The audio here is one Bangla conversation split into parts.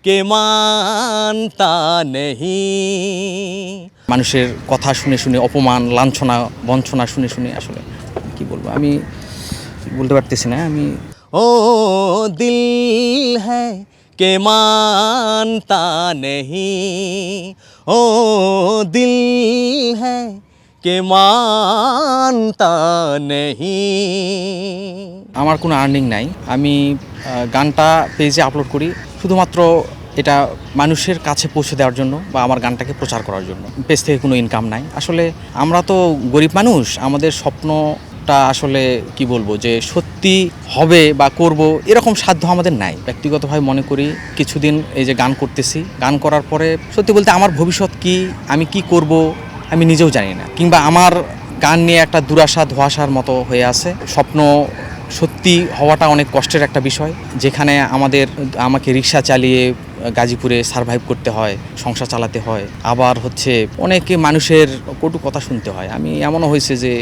के मानता नहीं। মানুষের কথা শুনে শুনে অপমান লাঞ্ছনা বঞ্চনা শুনে শুনে আসলে কি বলবো আমি বলতে পারতেছি না আমি ओ दिल है के मानता नहीं, ओ दिल है के मानता नहीं। আমার কোনো আর্নিং নাই। আমি গানটা পেজে আপলোড করি শুধুমাত্র এটা মানুষের কাছে পৌঁছে দেওয়ার জন্য বা আমার গানটাকে প্রচার করার জন্য। পেজ থেকে কোনো ইনকাম নাই। আসলে আমরা তো গরিব মানুষ, আমাদের স্বপ্নটা আসলে কি বলবো যে সত্যি হবে বা করব এরকম সাধ্য আমাদের নাই। ব্যক্তিগতভাবে মনে করি কিছুদিন এই যে গান করতেছি, গান করার পরে সত্যি বলতে আমার ভবিষ্যৎ কি, আমি কি করব আমি নিজেও জানি না, কিংবা আমার গান নিয়ে একটা দুরাশা ধোঁয়াশার মতো হয়ে আছে। স্বপ্ন সত্যি হওয়াটা অনেক কষ্টের একটা বিষয়, যেখানে আমাকে রিক্সা চালিয়ে গাজীপুরে সারভাইভ করতে হয়, সংসার চালাতে হয়, আবার হচ্ছে অনেকে মানুষের কটু কথা শুনতে হয়। আমি এমনও হয়েছে যে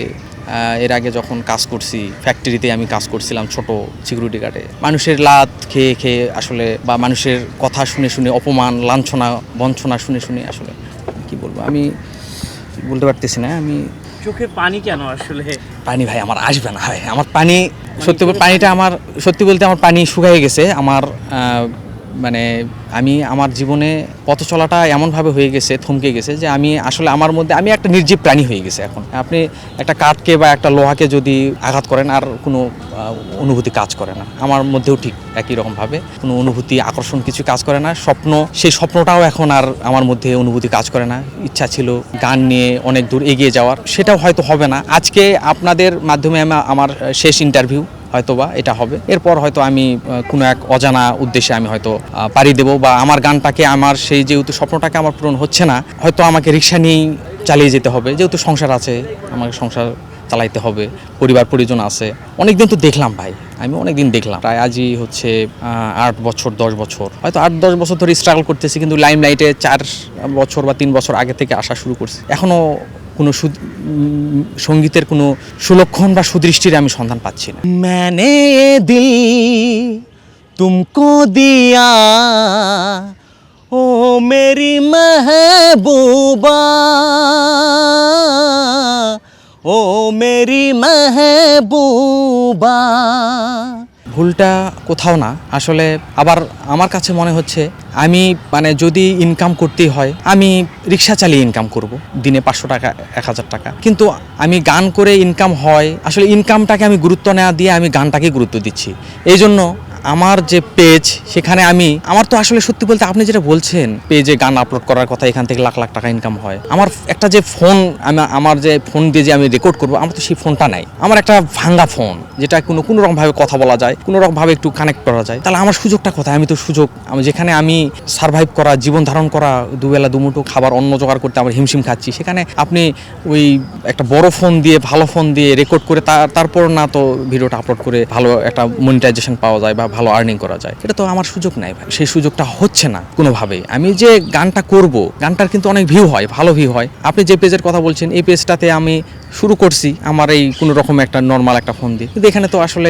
এর আগে যখন কাজ করছি ফ্যাক্টরিতে, আমি কাজ করছিলাম ছোট সিকিউরিটি গার্ডে, মানুষের লাত খেয়ে খেয়ে আসলে বা মানুষের কথা শুনে শুনে অপমান লাঞ্ছনা বঞ্চনা শুনে শুনে আসলে কি বলবো আমি বলতে পারতেছি না। আমি চোখে পানি কেন আসলে? পানি ভাই আমার আসবে না ভাই, আমার পানি সত্যি পানিটা আমার সত্যি বলতে আমার পানি শুকিয়ে গেছে। আমার মানে আমি আমার জীবনে পথ চলাটা এমনভাবে হয়ে গেছে, থমকে গেছে যে আমি আসলে আমার মধ্যে আমি একটা নির্জীব প্রাণী হয়ে গেছে। এখন আপনি একটা কাঠকে বা একটা লোহাকে যদি আঘাত করেন আর কোনো অনুভূতি কাজ করে না, আমার মধ্যেও ঠিক একই রকমভাবে কোনো অনুভূতি আকর্ষণ কিছু কাজ করে না। সেই স্বপ্নটাও এখন আর আমার মধ্যে অনুভূতি কাজ করে না। ইচ্ছা ছিল গান নিয়ে অনেক দূর এগিয়ে যাওয়ার, সেটাও হয়তো হবে না। আজকে আপনাদের মাধ্যমে আমার শেষ ইন্টারভিউ, হয়তোবা এটা হবে। এরপর হয়তো আমি কোনো এক অজানা উদ্দেশ্যে আমি হয়তো পাড়ি দেবো, বা আমার গানটাকে আমার সেই যেহেতু স্বপ্নটাকে আমার পূরণ হচ্ছে না, হয়তো আমাকে রিক্সা নিয়েই চালিয়ে যেতে হবে, যেহেতু সংসার আছে, আমাকে সংসার চালাইতে হবে, পরিবার পরিজন আছে। অনেকদিন তো দেখলাম ভাই, আমি অনেকদিন দেখলাম, প্রায় আজই হচ্ছে 8 বছর 10 বছর, হয়তো 8-10 বছর ধরে স্ট্রাগল করতেছি, কিন্তু লাইমলাইটে 4 বছর বা 3 বছর আগে থেকে আসা শুরু করছি। এখনও কোনো সঙ্গীতের কোনো সুলক্ষণ বা সুদৃষ্টির আমি সন্ধান পাচ্ছি না। मैंने ये दिल तुमको दिया, ओ मेरी महबूबा, ओ मेरी महबूबा। ভুলটা কোথাও না আসলে। আবার আমার কাছে মনে হচ্ছে আমি যদি ইনকাম করতেই হয় আমি রিক্সা চালিয়ে ইনকাম করব, দিনে 500 টাকা 1000 টাকা, কিন্তু আমি গান করে ইনকাম হয়, আসলে ইনকামটাকে আমি গুরুত্ব না দিয়ে আমি গানটাকে গুরুত্ব দিচ্ছি। এই জন্য আমার যে পেজ, সেখানে আমার তো আসলে সত্যি বলতে আপনি যেটা বলছেন পেজে গান আপলোড করার কথা, এখান থেকে লাখ লাখ টাকা ইনকাম হয়, আমার একটা যে ফোন, আমার যে ফোন দিয়ে যে আমি রেকর্ড করবো, আমার তো সেই ফোনটা নাই। আমার একটা ভাঙ্গা ফোন, যেটা কোনো রকমভাবে কথা বলা যায়, কোনো রকমভাবে একটু কানেক্ট করা যায়, তাহলে আমার সুযোগটা কোথায়? আমি তো যেখানে আমি সারভাইভ করা, জীবন ধারণ করা, দুবেলা দুমুঠো খাবার অন্ন জোগাড় করতে আমার হিমশিম খাচ্ছি, সেখানে আপনি ওই একটা বড় ফোন দিয়ে ভালো ফোন দিয়ে রেকর্ড করে তারপর না তো ভিডিওটা আপলোড করে ভালো একটা মনিটাইজেশন পাওয়া যায় বা ভালো আর্নিং করা যায়, এটা তো আমার সুযোগ নাই ভাই। সেই সুযোগটা হচ্ছে না কোনোভাবেই। আমি যে গানটা করব, গানটার কিন্তু অনেক ভিউ হয়, ভালো ভিউ হয়। আপনি যে পেজের কথা বলছেন, এই পেজটাতে আমি শুরু করছি আমার এই কোনো রকম একটা নর্মাল একটা ফোন দিয়ে, কিন্তু এখানে তো আসলে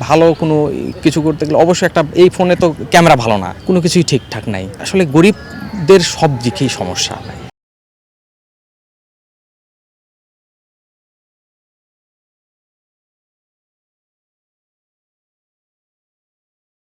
ভালো কোনো কিছু করতে গেলে অবশ্যই এই ফোনে তো ক্যামেরা ভালো না, কোনো কিছুই ঠিকঠাক নাই। আসলে গরিবদের সব দিকেই সমস্যা ভাই।